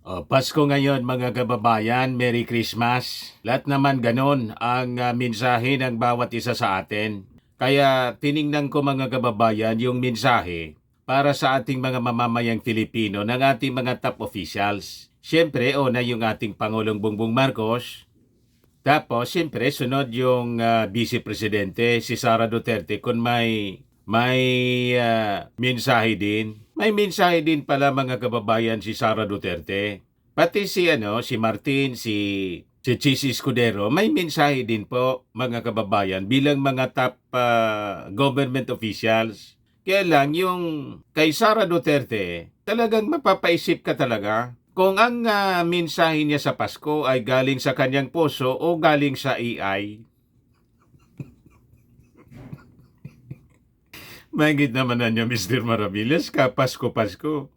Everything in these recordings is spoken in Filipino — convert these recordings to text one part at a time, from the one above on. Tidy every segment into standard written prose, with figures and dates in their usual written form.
Pasko ngayon mga kababayan, Merry Christmas. Lahat naman ganon ang mensahe ng bawat isa sa atin. Kaya tiningnan ko mga kababayan yung mensahe para sa ating mga mamamayang Filipino ng ating mga top officials. Siyempre, una yung ating Pangulong Bongbong Marcos. Tapos, siyempre, sunod yung Vice Presidente, si Sara Duterte, kung may mensahe din. May mensahe din pala mga kababayan si Sara Duterte. Pati si Martin, si Chis Escudero, may mensahe din po mga kababayan bilang mga top government officials. Kaya lang yung kay Sara Duterte, talagang mapapaisip ka talaga kung ang mensahe niya sa Pasko ay galing sa kanyang puso o galing sa AI. Mahigit naman na niya, Mr. Maravillas, Pasko.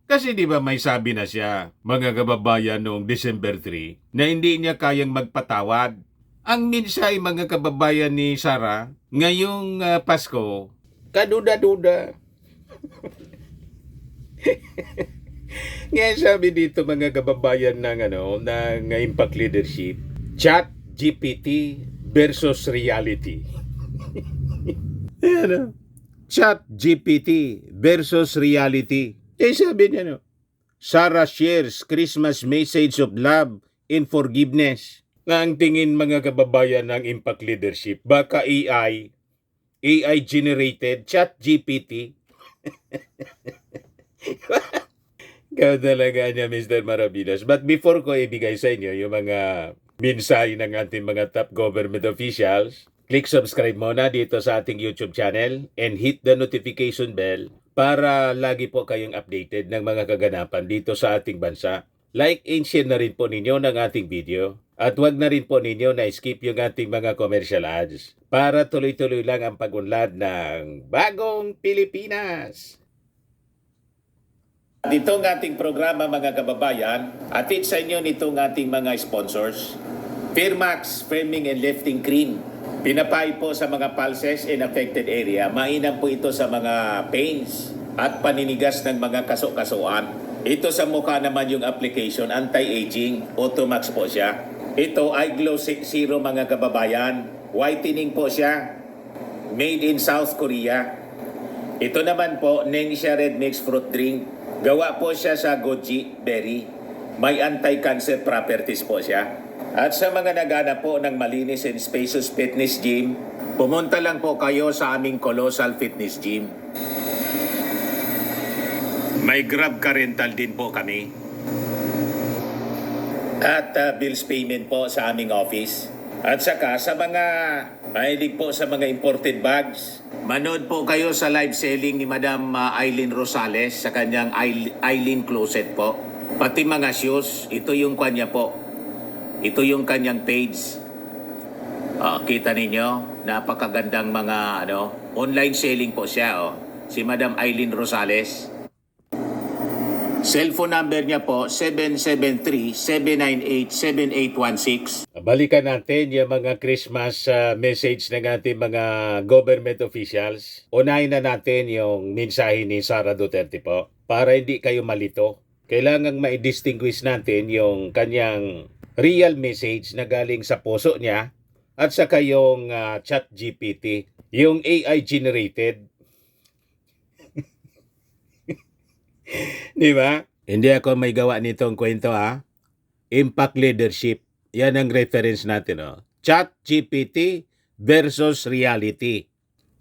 Kasi di ba may sabi na siya, mga kababayan, noong December 3, na hindi niya kayang magpatawad. Ang mensahe mga kababayan ni Sara, ngayong Pasko, kaduda-duda. Ngayon sabi dito mga kababayan ng Impact Leadership, Chat GPT versus reality. Ayan. Chat GPT versus reality. Sabi niya, Sara shares Christmas message of love and forgiveness. Nga ang tingin mga kababayan ng Impact Leadership, baka AI generated Chat GPT. Ikaw talaga niya, Mr. Maravillas. But before ko ibigay sa inyo yung mga mensahe ng ating mga top government officials, click subscribe muna dito sa ating YouTube channel and hit the notification bell para lagi po kayong updated ng mga kaganapan dito sa ating bansa. Like and share na rin po ninyo ng ating video. At huwag na rin po ninyo na skip yung ating mga commercial ads para tuloy-tuloy lang ang pag-unlad ng Bagong Pilipinas. Itong ating programa mga kababayan, atid sa inyo nitong ating mga sponsors. Firmax Firming and Lifting Cream. Pinapay po sa mga pulses in affected area. Mainam po ito sa mga pains at paninigas ng mga kaso-kasuan. Ito sa mukha naman yung application, anti-aging, Automax po siya. Ito ay Glow Zero mga kababayan. Whitening po siya. Made in South Korea. Ito naman po, Nengxia Red Mix Fruit Drink. Gawa po siya sa goji berry. May anti-cancer properties po siya. At sa mga nagana po ng malinis and spacious fitness gym, pumunta lang po kayo sa aming Colossal Fitness Gym. May Grab car rental din po kami. At bills payment po sa aming office. At saka sa mga mahilig po sa mga imported bags, manood po kayo sa live selling ni Madam Aileen Rosales sa kanyang Aileen Closet po. Pati mga shoes, ito yung kanya po. Ito yung kanyang page. Kita ninyo, napakagandang mga online selling po siya. Si Madam Aileen Rosales. Cellphone number niya po, 773-798-7816. Balikan natin yung mga Christmas message ng ating mga government officials. Unahin na natin yung mensahe ni Sara Duterte po para hindi kayo malito. Kailangang ma-distinguish natin yung kanyang real message na galing sa puso niya at saka yung Chat GPT, yung AI generated. Di ba? Hindi ako may gawa nitong kwento Impact Leadership. Yan ang reference natin Chat GPT versus reality.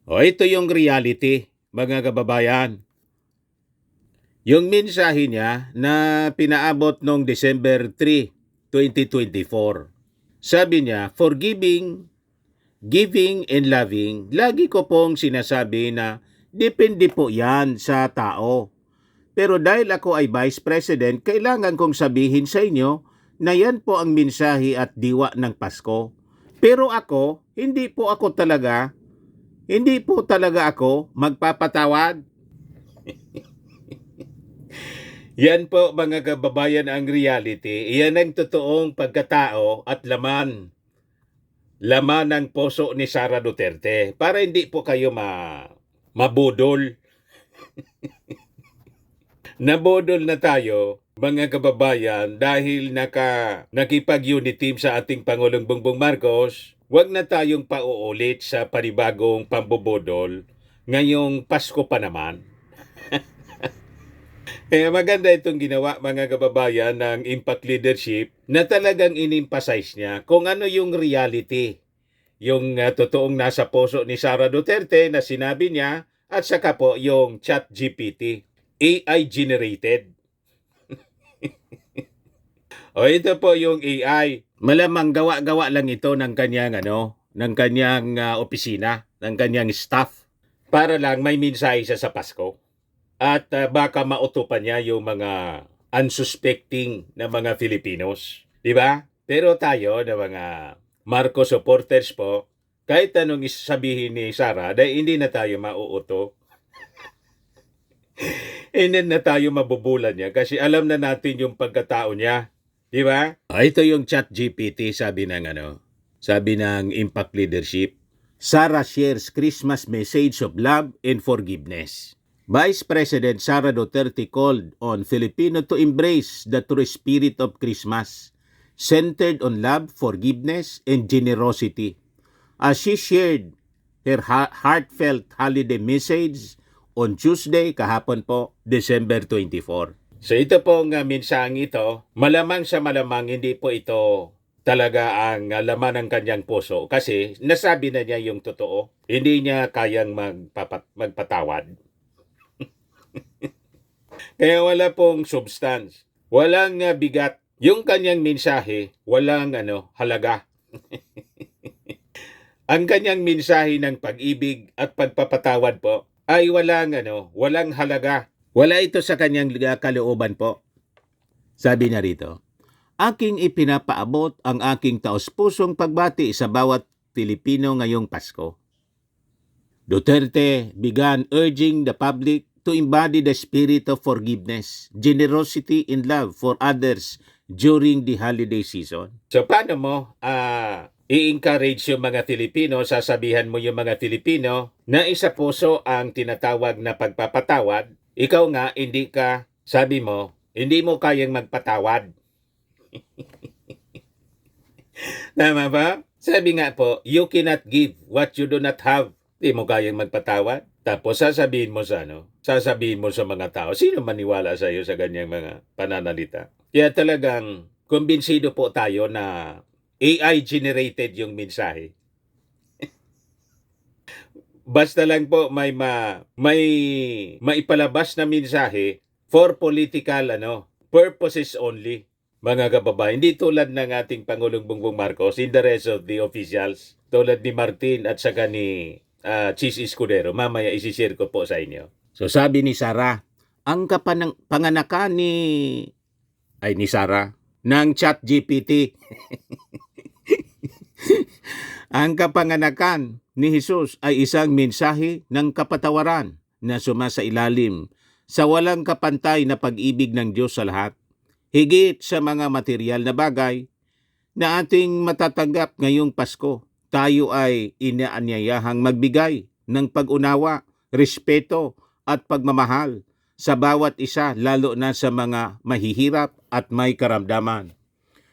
Ito yung reality, mga kababayan. Yung mensahe niya na pinaabot noong December 3, 2024. Sabi niya, forgiving, giving, and loving, lagi ko pong sinasabi na depende po yan sa tao. Pero dahil ako ay Vice President, kailangan kong sabihin sa inyo na yan po ang mensahe at diwa ng Pasko. Pero ako, hindi po talaga ako magpapatawad. Yan po mga kababayan ang reality. Iyan ang totoong pagkatao at laman ng puso ni Sara Duterte. Para hindi po kayo mabudol. Nabudol na tayo mga kababayan, dahil nakipag-unity team sa ating Pangulong Bongbong Marcos, wag na tayong pauulit sa panibagong pambobodol ngayong Pasko pa naman. Kaya maganda itong ginawa mga kababayan ng Impact Leadership na talagang in-emphasize niya kung ano yung reality, yung totoong nasa puso ni Sara Duterte na sinabi niya at saka po yung ChatGPT, AI generated. O ito po yung AI. Malamang gawa-gawa lang ito ng kanyang opisina, ng kanyang staff para lang may mensahe siya sa Pasko. At baka mautupan niya yung mga unsuspecting na mga Filipinos. Di ba? Pero tayo na mga Marcos supporters po, kahit anong isasabihin ni Sara, dahil hindi na tayo mauuto. Hindi na tayo mabubulan niya kasi alam na natin yung pagkatao niya. Di ba? Ito yung ChatGPT, sabi ng Impact Leadership. Sara shares Christmas message of love and forgiveness. Vice President Sara Duterte called on Filipino to embrace the true spirit of Christmas, centered on love, forgiveness, and generosity. As she shared her heartfelt holiday message on Tuesday, kahapon po, December 24. So ito pong mensaheng ito, malamang sa malamang hindi po ito talaga ang laman ng kanyang puso kasi nasabi na niya yung totoo. Hindi niya kayang magpatawad. Kaya wala pong substance. Walang bigat. Yung kanyang mensahe, walang halaga. Ang kanyang mensahe ng pag-ibig at pagpapatawad po ay walang halaga. Wala ito sa kanyang kalooban po. Sabi niya rito, aking ipinapaabot ang aking taos-pusong pagbati sa bawat Pilipino ngayong Pasko. Duterte began urging the public to embody the spirit of forgiveness, generosity, and love for others during the holiday season. So paano mo i-encourage yung mga Filipino, sasabihan mo yung mga Filipino na isa puso ang tinatawag na pagpapatawad, ikaw nga sabi mo, hindi mo kayang magpatawad. Tama ba? Sabi nga po, you cannot give what you do not have. Hindi mo kayang magpatawad. Tapos sasabihin mo sa mga tao, sino maniwala sa iyo sa ganyang mga pananalita? Kaya talagang kumbinsido po tayo na AI generated yung mensahe. Basta lang po may maipalabas na mensahe for political purposes only. Mga kababayan, hindi tulad ng ating Pangulong Bongbong Marcos in the rest of the officials, tulad ni Martin at saka ni Chis Escudero. Mamaya isishare ko po sa inyo. So sabi ni Sara, ang panganakan ni Sara ng ChatGPT. Ang kapanganakan ni Jesus ay isang mensahe ng kapatawaran na sumasailalim sa walang kapantay na pag-ibig ng Diyos sa lahat. Higit sa mga material na bagay na ating matatanggap ngayong Pasko, tayo ay inaanyayahang magbigay ng pag-unawa, respeto at pagmamahal sa bawat isa, lalo na sa mga mahihirap at may karamdaman.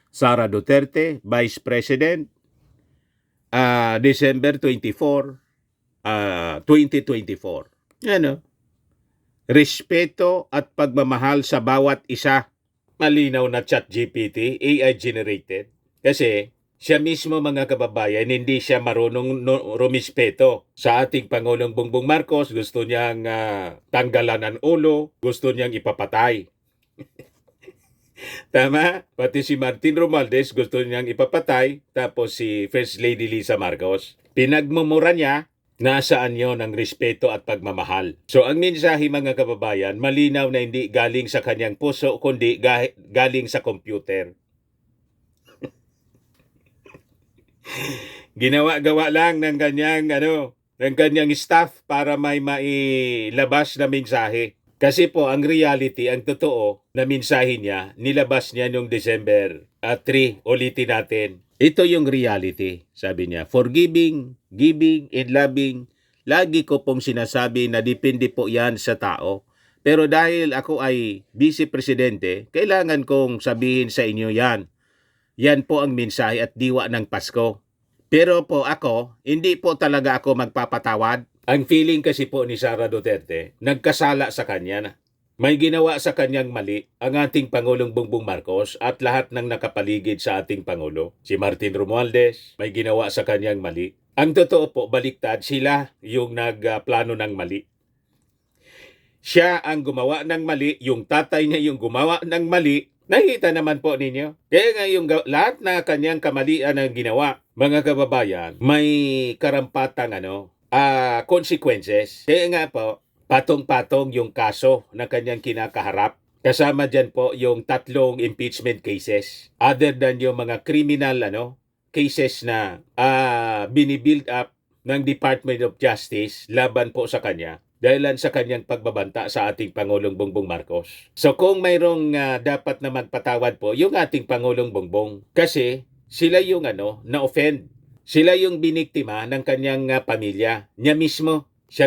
Sara Duterte, Vice President, December 24, 2024. Respeto at pagmamahal sa bawat isa. Malinaw na ChatGPT, AI generated. Kasi siya mismo mga kababayan, hindi siya marunong rumispeto sa ating Pangulong Bongbong Marcos. Gusto niyang tanggalan ng ulo, gusto niyang ipapatay. Tama? Pati si Martin Romualdez gusto niyang ipapatay, tapos si First Lady Lisa Marcos. Pinagmumura niya, nasaan yon ang respeto at pagmamahal. So ang mensahe mga kababayan, malinaw na hindi galing sa kanyang puso, kundi galing sa computer. Ginawa-gawa lang ng kanyang staff para may mailabas na mensahe. Kasi po, ang reality, ang totoo na mensahe niya, nilabas niya noong December 3. Ulitin natin. Ito yung reality, sabi niya. Forgiving, giving, and loving. Lagi ko pong sinasabi na depende po yan sa tao. Pero dahil ako ay vice presidente, kailangan kong sabihin sa inyo yan. Yan po ang mensahe at diwa ng Pasko. Pero po ako, hindi po talaga ako magpapatawad. Ang feeling kasi po ni Sara Duterte, nagkasala sa kanya na. May ginawa sa kanyang mali ang ating Pangulong Bongbong Marcos at lahat ng nakapaligid sa ating Pangulo. Si Martin Romualdez, may ginawa sa kanyang mali. Ang totoo po, baliktad, sila yung nagplano ng mali. Siya ang gumawa ng mali, yung tatay niya yung gumawa ng mali. Nakita naman po ninyo. Kaya nga yung lahat na kanyang kamalian ang ginawa, mga kababayan, may karampatang consequences. Kaya nga po, patong-patong yung kaso na kanyang kinakaharap. Kasama dyan po yung 3 impeachment cases. Other than yung mga criminal cases na binibuild up ng Department of Justice laban po sa kanya. Dahilan sa kanyang pagbabanta sa ating Pangulong Bongbong Marcos. So kung mayroong dapat na magpatawad po, yung ating Pangulong Bongbong. Kasi sila yung na-offend. Sila yung biniktima ng kanyang pamilya. Siya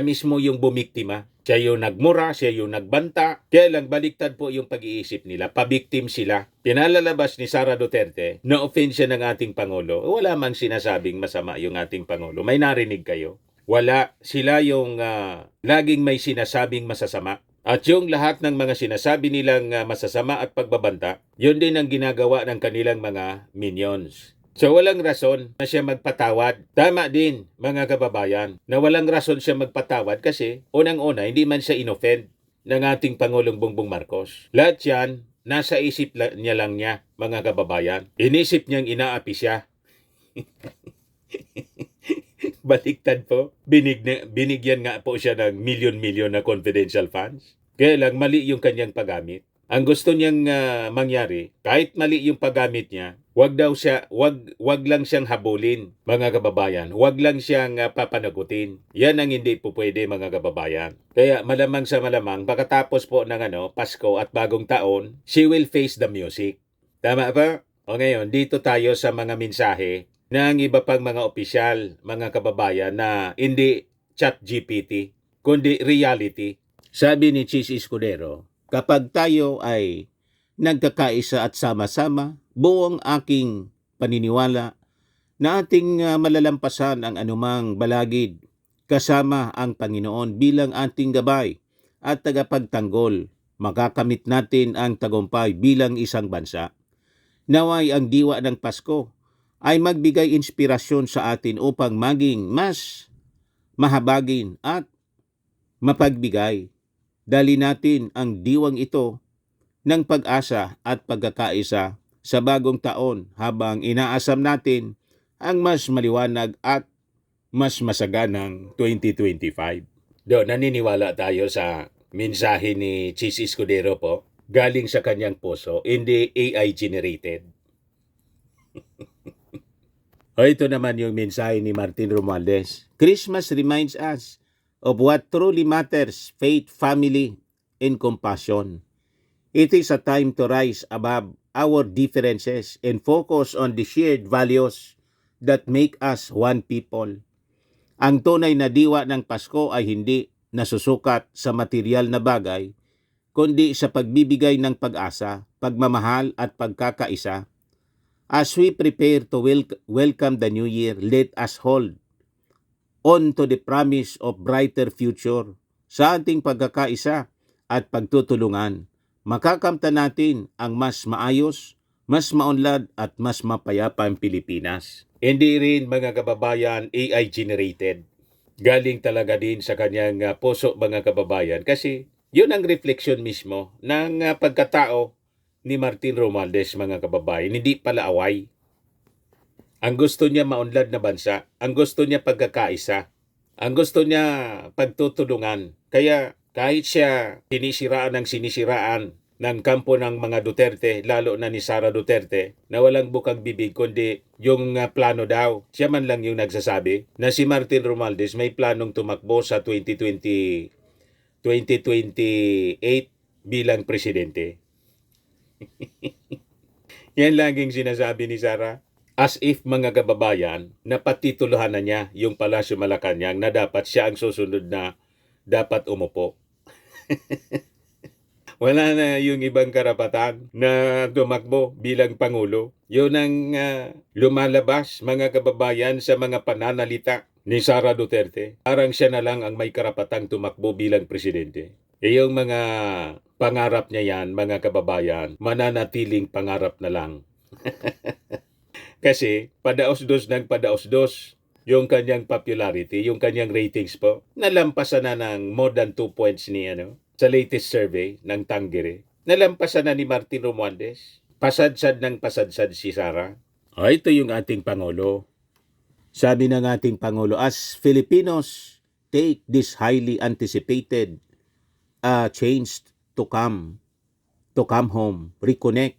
mismo yung bumiktima. Siya yung nagmura, siya yung nagbanta. Kaya lang baliktad po yung pag-iisip nila. Pabiktim sila. Pinalalabas ni Sara Duterte, na-offend siya ng ating Pangulo. Wala man sinasabing masama yung ating Pangulo. May narinig kayo? Wala. Sila yung laging may sinasabing masasama. At yung lahat ng mga sinasabi nilang masasama at pagbabanta, yun din ang ginagawa ng kanilang mga minions. So walang rason na siya magpatawad. Tama din, mga kababayan, na walang rason siya magpatawad kasi unang-una, hindi man siya inoffend ng ating Pangulong Bongbong Marcos. Lahat yan, nasa isip niya lang niya, mga kababayan. Inisip niyang inaapi siya. Baliktad po. Binigyan nga po siya ng milyon-milyon na confidential funds. Kaya lang mali yung kanyang paggamit. Ang gusto niyang mangyari, kahit mali yung paggamit niya, wag lang siyang habulin, mga kababayan. Wag lang siyang papanagutin. Yan ang hindi po pwede, mga kababayan. Kaya malamang sa malamang, pagkatapos po ng Pasko at Bagong Taon, she will face the music. Tama ba? O ngayon, dito tayo sa mga mensahe ng iba pang mga opisyal, mga kababayan, na hindi ChatGPT, kundi reality. Sabi ni Chis Escudero, kapag tayo ay nagkakaisa at sama-sama, buong aking paniniwala na ating malalampasan ang anumang balagid kasama ang Panginoon bilang ating gabay at tagapagtanggol. Makakamit natin ang tagumpay bilang isang bansa. Naway ang diwa ng Pasko ay magbigay inspirasyon sa atin upang maging mas mahabagin at mapagbigay. Dali natin ang diwang ito ng pag-asa at pagkakaisa sa bagong taon habang inaasam natin ang mas maliwanag at mas masaganang 2025. Naniniwala tayo sa mensahe ni Chis Escudero po, galing sa kanyang puso, hindi AI generated. Ito naman yung mensahe ni Martin Romualdez. Christmas reminds us of what truly matters, faith, family, and compassion. It is a time to rise above our differences and focus on the shared values that make us one people. Ang tunay na diwa ng Pasko ay hindi nasusukat sa material na bagay, kundi sa pagbibigay ng pag-asa, pagmamahal at pagkakaisa. As we prepare to welcome the new year, let us hold on to the promise of brighter future. Sa ating pagkakaisa at pagtutulungan, makakamta natin ang mas maayos, mas maunlad at mas mapayapang Pilipinas. Hindi rin, mga kababayan, AI generated. Galing talaga din sa kanyang puso, mga kababayan, kasi yun ang refleksyon mismo ng pagkatao ni Martin Romualdez, mga kababayan. Hindi pala away. Ang gusto niya maunlad na bansa, ang gusto niya pagkakaisa, ang gusto niya pagtutulungan. Kaya kahit siya sinisiraan ng kampo ng mga Duterte, lalo na ni Sara Duterte, na walang bukang bibig kundi yung plano daw. Siya man lang yung nagsasabi na si Martin Romualdez may planong tumakbo sa 2028 bilang presidente. Yan laging sinasabi ni Sara. As if, mga kababayan, napatituluhan na niya yung Palasyo Malacanang na dapat siya ang susunod na dapat umupo. Wala na yung ibang karapatan na tumakbo bilang Pangulo. Yun ang lumalabas, mga kababayan, sa mga pananalita ni Sara Duterte. Parang siya na lang ang may karapatang tumakbo bilang presidente. Yung mga pangarap niya yan, mga kababayan, mananatiling pangarap na lang. Kasi padaos-dos ng padaos-dos yung kanyang popularity, yung kanyang ratings po. Nalampasan na ng more than 2 points ni sa latest survey ng Tangere. Nalampasan na ni Martin Romualdez. Pasadsad ng pasadsad si Sara. Ito yung ating Pangulo. Sabi ng ating Pangulo, as Filipinos take this highly anticipated change to come home, reconnect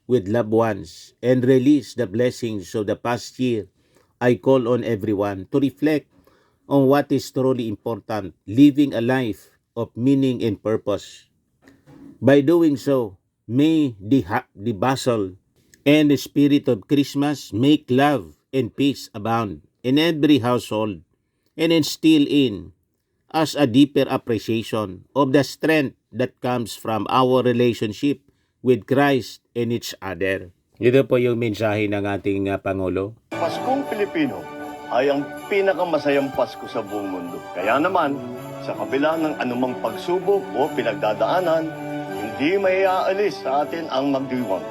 with loved ones, and release the blessings of the past year, I call on everyone to reflect on what is truly important, living a life of meaning and purpose. By doing so, may the bustle and the spirit of Christmas make love and peace abound in every household and instill in us a deeper appreciation of the strength that comes from our relationship with Christ and each other. Ito po yung mensahe ng ating Pangulo. Paskong Pilipino ay ang pinakamasayang Pasko sa buong mundo. Kaya naman, sa kabila ng anumang pagsubok o pinagdadaanan, hindi may aalis sa atin ang magdiwang.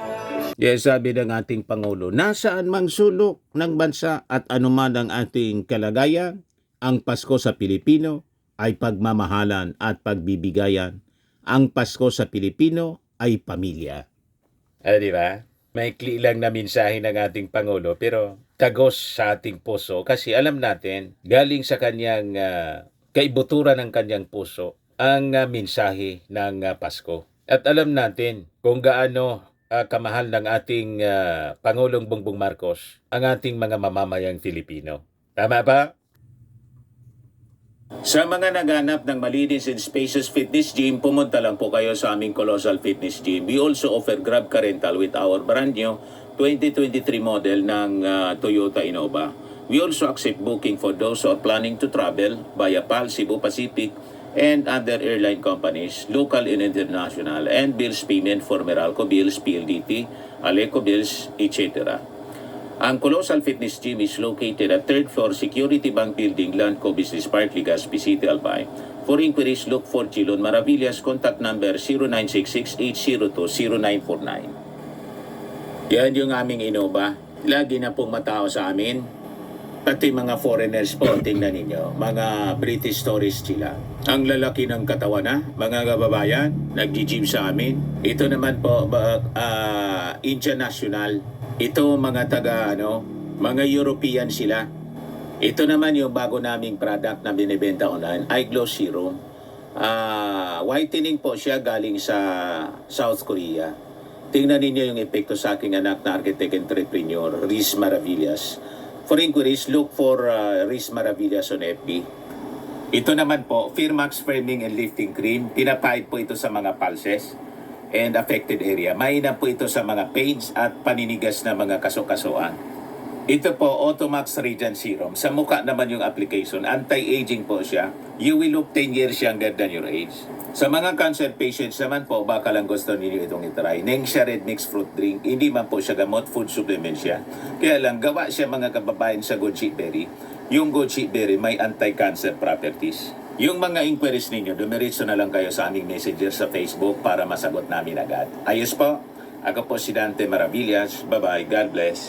Yes, sabi ng ating Pangulo, nasaan mang sulok ng bansa at anuman ang ating kalagayan, ang Pasko sa Pilipino ay pagmamahalan at pagbibigayan. Ang Pasko sa Pilipino ay pamilya. Di ba? Maikli lang na mensahe ng ating Pangulo pero tagos sa ating puso kasi alam natin galing sa kanyang kaibuturan ng kanyang puso ang mensahe ng Pasko. At alam natin kung gaano kamahal ng ating Pangulong Bongbong Marcos ang ating mga mamamayang Filipino. Tama ba? Sa mga naghanap ng malinis and spacious fitness gym, pumunta lang po kayo sa aming Colossal Fitness Gym. We also offer Grab Car Rental with our brand new 2023 model ng Toyota Innova. We also accept booking for those who are planning to travel via PAL, Cebu Pacific, and other airline companies, local and international, and bills payment for Meralco Bills, PLDT, Aleco Bills, etc. Ang Colossal Fitness Gym is located at 3rd floor Security Bank Building, Landco Business Park, Legazpi City, Albay. For inquiries, look for Chilon Maravillas. Contact number 0966-802-0949. Yan yung aming Innova. Lagi na pong matao sa amin. Pati mga foreigners po, tingnan ninyo. Mga British tourists sila. Ang lalaki ng katawan na, mga kababayan, nag-gym sa amin. Ito naman po, Indian National. Ito mga mga European sila. Ito naman yung bago naming product na binibenta online, iGlow Serum. Whitening po siya galing sa South Korea. Tingnan ninyo yung epekto sa aking anak na architect entrepreneur, Riz Maravillas. For inquiries, look for Riz Maravillas on FB. Ito naman po, Firmax Firming and Lifting Cream. Pinapahid po ito sa mga pulses and affected area. Mainam po ito sa mga pains at paninigas na mga kaso-kasuan. Ito po, Automax Radiant Serum. Sa mukha naman yung application. Anti-aging po siya. You will look 10 years younger than your age. Sa mga cancer patients naman po, baka lang gusto ninyo itong itry. Nengxia Red Mixed Fruit Drink. Hindi man po siya gamot, food supplement siya. Kaya lang, gawa siya mga kababayan sa goji berry. Yung goji berry may anti-cancer properties. Yung mga inquiries ninyo, dumiretso na lang kayo sa aming messenger sa Facebook para masagot namin agad. Ayos po. Ako po si Dante Maravillas. Bye-bye. God bless.